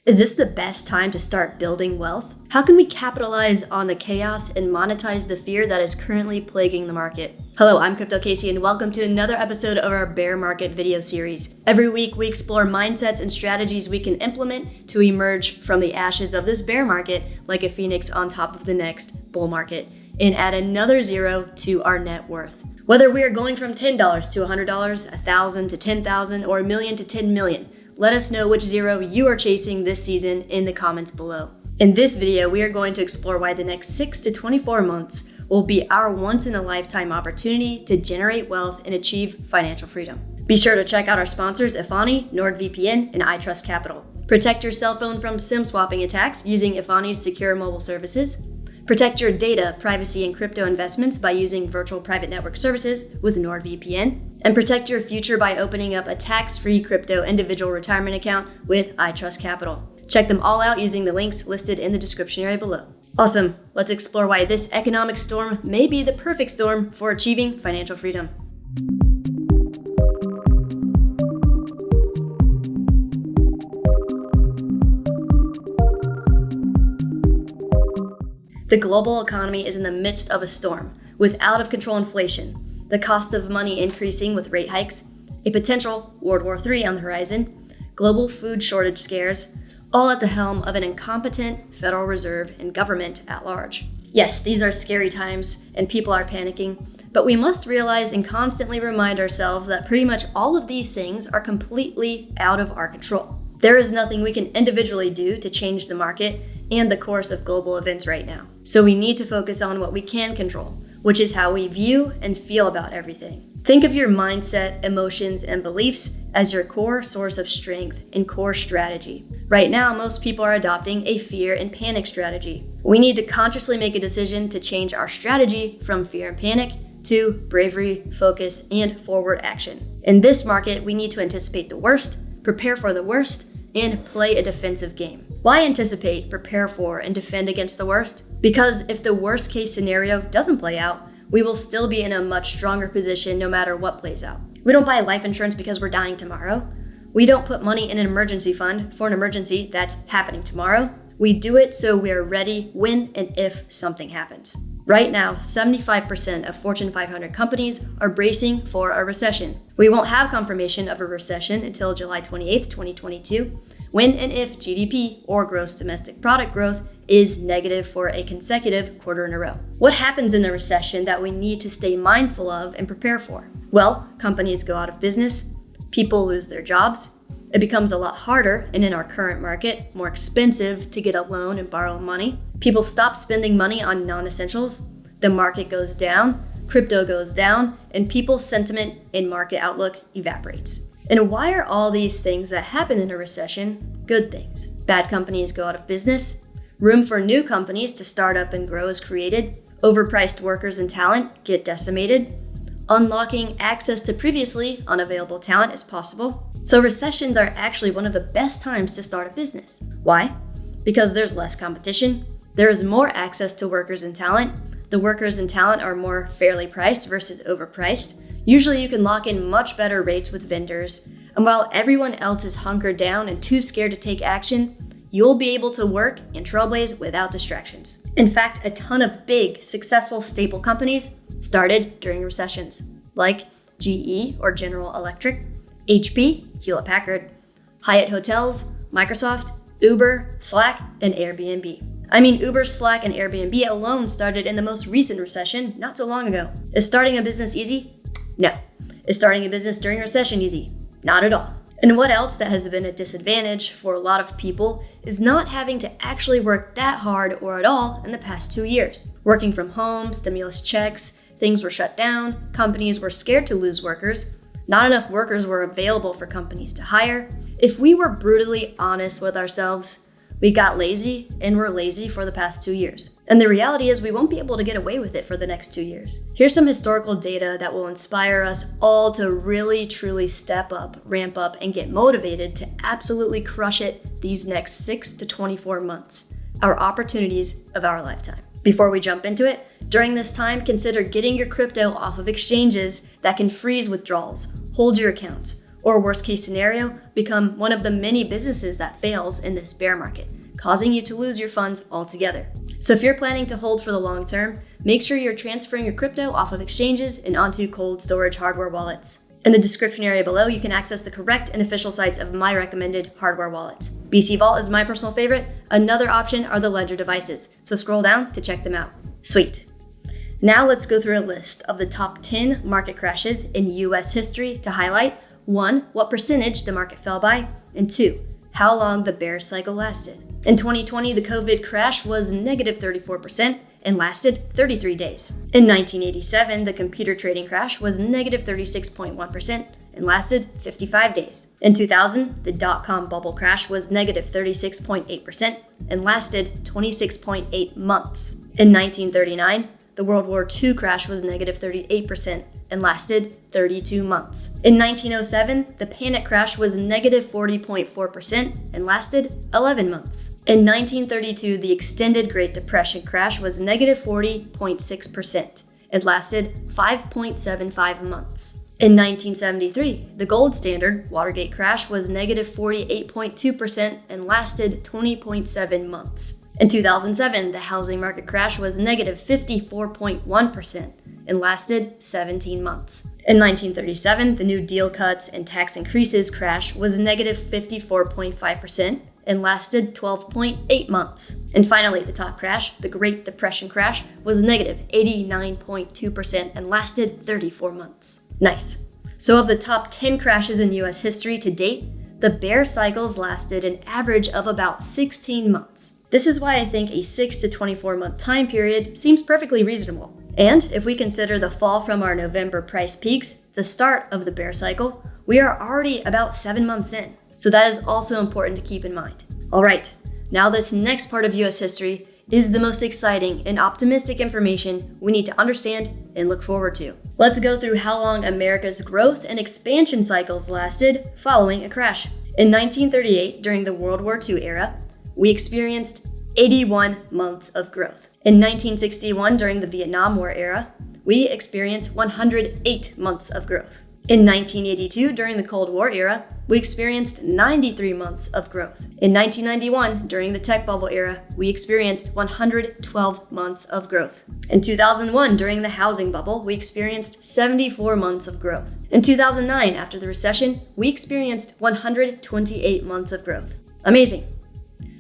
Is this the best time to start building wealth? How can we capitalize on the chaos and monetize the fear that is currently plaguing the market? Hello, I'm Crypto Casey and welcome to another episode of our bear market video series. Every week we explore mindsets and strategies we can implement to emerge from the ashes of this bear market like a phoenix on top of the next bull market and add another zero to our net worth. Whether we are going from $10 to $100, $1,000 to $10,000, or $1 million to $10 million, let us know which zero you are chasing this season in the comments below. In this video, we are going to explore why the next 6 to 24 months will be our once-in-a-lifetime opportunity to generate wealth and achieve financial freedom. Be sure to check out our sponsors Ifani, NordVPN, and iTrustCapital. Protect your cell phone from SIM swapping attacks using Ifani's secure mobile services. Protect your data, privacy, and crypto investments by using virtual private network services with NordVPN. And protect your future by opening up a tax-free crypto individual retirement account with iTrustCapital. Check them all out using the links listed in the description area below. Awesome, let's explore why this economic storm may be the perfect storm for achieving financial freedom. The global economy is in the midst of a storm, with out-of-control inflation, the cost of money increasing with rate hikes, a potential World War III on the horizon, global food shortage scares, all at the helm of an incompetent Federal Reserve and government at large. Yes, these are scary times and people are panicking, but we must realize and constantly remind ourselves that pretty much all of these things are completely out of our control. There is nothing we can individually do to change the market and the course of global events right now. So we need to focus on what we can control, which is how we view and feel about everything. Think of your mindset, emotions, and beliefs as your core source of strength and core strategy. Right now, most people are adopting a fear and panic strategy. We need to consciously make a decision to change our strategy from fear and panic to bravery, focus, and forward action. In this market, we need to anticipate the worst, prepare for the worst, and play a defensive game. Why anticipate, prepare for, and defend against the worst? Because if the worst case scenario doesn't play out, we will still be in a much stronger position no matter what plays out. We don't buy life insurance because we're dying tomorrow. We don't put money in an emergency fund for an emergency that's happening tomorrow. We do it so we are ready when and if something happens. Right now, 75% of Fortune 500 companies are bracing for a recession. We won't have confirmation of a recession until July 28th, 2022, when and if GDP or gross domestic product growth is negative for a consecutive quarter in a row. What happens in a recession that we need to stay mindful of and prepare for? Well, companies go out of business, people lose their jobs, it becomes a lot harder, and in our current market, more expensive to get a loan and borrow money. People stop spending money on non-essentials, the market goes down, crypto goes down, and people's sentiment and market outlook evaporates. And why are all these things that happen in a recession good things? Bad companies go out of business, room for new companies to start up and grow is created, overpriced workers and talent get decimated, unlocking access to previously unavailable talent is possible. So recessions are actually one of the best times to start a business. Why? Because there's less competition, there is more access to workers and talent, the workers and talent are more fairly priced versus overpriced. Usually you can lock in much better rates with vendors, and while everyone else is hunkered down and too scared to take action, you'll be able to work and trailblaze without distractions. In fact, a ton of big, successful staple companies started during recessions, like GE or General Electric, HP, Hewlett-Packard, Hyatt Hotels, Microsoft, Uber, Slack, and Airbnb. I mean, Uber, Slack, and Airbnb alone started in the most recent recession not so long ago. Is starting a business easy? No. Is starting a business during a recession easy? Not at all. And what else that has been a disadvantage for a lot of people is not having to actually work that hard or at all in the past 2 years. Working from home, stimulus checks, things were shut down, companies were scared to lose workers, not enough workers were available for companies to hire. If we were brutally honest with ourselves, we got lazy and we're lazy for the past 2 years. And the reality is we won't be able to get away with it for the next 2 years. Here's some historical data that will inspire us all to really truly step up, ramp up, and get motivated to absolutely crush it these next 6 to 24 months, our opportunities of our lifetime. Before we jump into it, during this time, consider getting your crypto off of exchanges that can freeze withdrawals, hold your accounts, or worst case scenario, become one of the many businesses that fails in this bear market, causing you to lose your funds altogether. So if you're planning to hold for the long term, make sure you're transferring your crypto off of exchanges and onto cold storage hardware wallets. In the description area below, you can access the correct and official sites of my recommended hardware wallets. BC Vault is my personal favorite. Another option are the Ledger devices, so scroll down to check them out. Sweet. Now let's go through a list of the top 10 market crashes in US history to highlight 1. What percentage the market fell by, and 2. How long the bear cycle lasted. In 2020, the COVID crash was negative 34% and lasted 33 days. In 1987, the computer trading crash was negative 36.1% and lasted 55 days. In 2000, the dot-com bubble crash was negative 36.8% and lasted 26.8 months. In 1939, the World War II crash was negative 38% and lasted 32 months. In 1907, the panic crash was negative 40.4% and lasted 11 months. In 1932, the extended Great Depression crash was negative 40.6% and lasted 5.75 months. In 1973, the gold standard Watergate crash was negative 48.2% and lasted 20.7 months. In 2007, the housing market crash was negative 54.1% and lasted 17 months. In 1937, the New Deal cuts and tax increases crash was negative 54.5% and lasted 12.8 months. And finally, the top crash, the Great Depression crash, was negative 89.2% and lasted 34 months. Nice. So of the top 10 crashes in US history to date, the bear cycles lasted an average of about 16 months. This is why I think a 6 to 24 month time period seems perfectly reasonable. And if we consider the fall from our November price peaks, the start of the bear cycle, we are already about 7 months in. So that is also important to keep in mind. All right, now this next part of US history is the most exciting and optimistic information we need to understand and look forward to. Let's go through how long America's growth and expansion cycles lasted following a crash. In 1938, during the World War II era, we experienced 81 months of growth. In 1961, during the Vietnam War era, we experienced 108 months of growth. In 1982, during the Cold War era, we experienced 93 months of growth. In 1991, during the tech bubble era, we experienced 112 months of growth. In 2001, during the housing bubble, we experienced 74 months of growth. In 2009, after the recession, we experienced 128 months of growth. Amazing.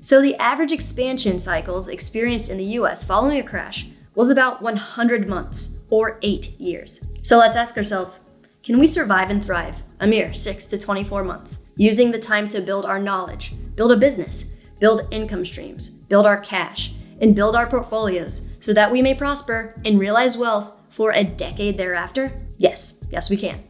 So the average expansion cycles experienced in the US following a crash was about 100 months, or 8 years. So let's ask ourselves, can we survive and thrive a mere 6 to 24 months, using the time to build our knowledge, build a business, build income streams, build our cash, and build our portfolios so that we may prosper and realize wealth for a decade thereafter? Yes, we can.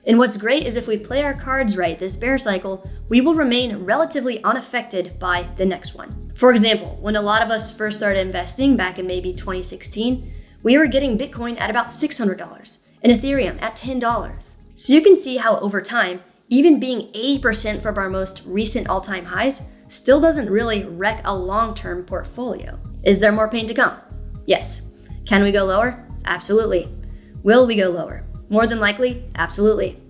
And what's great is if we play our cards right this bear cycle, we will remain relatively unaffected by the next one. For example, when a lot of us first started investing back in maybe 2016, we were getting Bitcoin at about $600 and Ethereum at $10. So you can see how over time, even being 80% from our most recent all-time highs still doesn't really wreck a long-term portfolio. Is there more pain to come? Yes. Can we go lower? Absolutely. Will we go lower? More than likely, absolutely.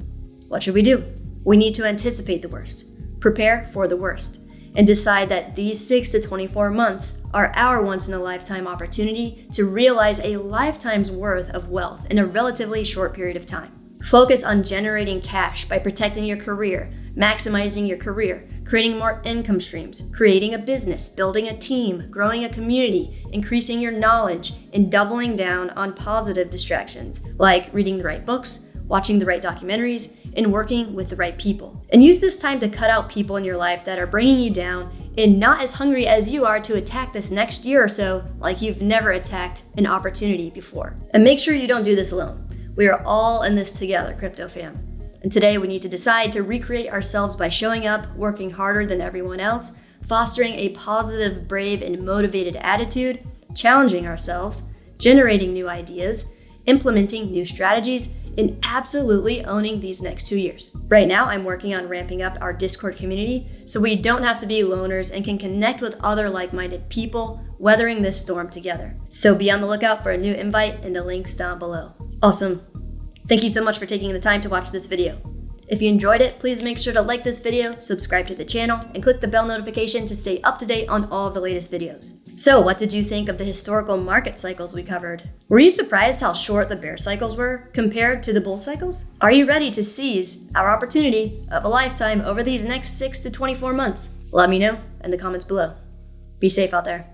What should we do? We need to anticipate the worst, prepare for the worst, and decide that these 6 to 24 months are our once-in-a-lifetime opportunity to realize a lifetime's worth of wealth in a relatively short period of time. Focus on generating cash by protecting your career, maximizing your career, creating more income streams, creating a business, building a team, growing a community, increasing your knowledge, and doubling down on positive distractions like reading the right books, watching the right documentaries, and working with the right people. And use this time to cut out people in your life that are bringing you down and not as hungry as you are to attack this next year or so like you've never attacked an opportunity before. And make sure you don't do this alone. We are all in this together, crypto fam. And today we need to decide to recreate ourselves by showing up, working harder than everyone else, fostering a positive, brave, and motivated attitude, challenging ourselves, generating new ideas, implementing new strategies, and absolutely owning these next 2 years. Right now, I'm working on ramping up our Discord community so we don't have to be loners and can connect with other like-minded people weathering this storm together. So be on the lookout for a new invite in the links down below. Awesome. Thank you so much for taking the time to watch this video. If you enjoyed it, please make sure to like this video, subscribe to the channel, and click the bell notification to stay up to date on all of the latest videos. So, what did you think of the historical market cycles we covered? Were you surprised how short the bear cycles were compared to the bull cycles? Are you ready to seize our opportunity of a lifetime over these next 6 to 24 months? Let me know in the comments below. Be safe out there.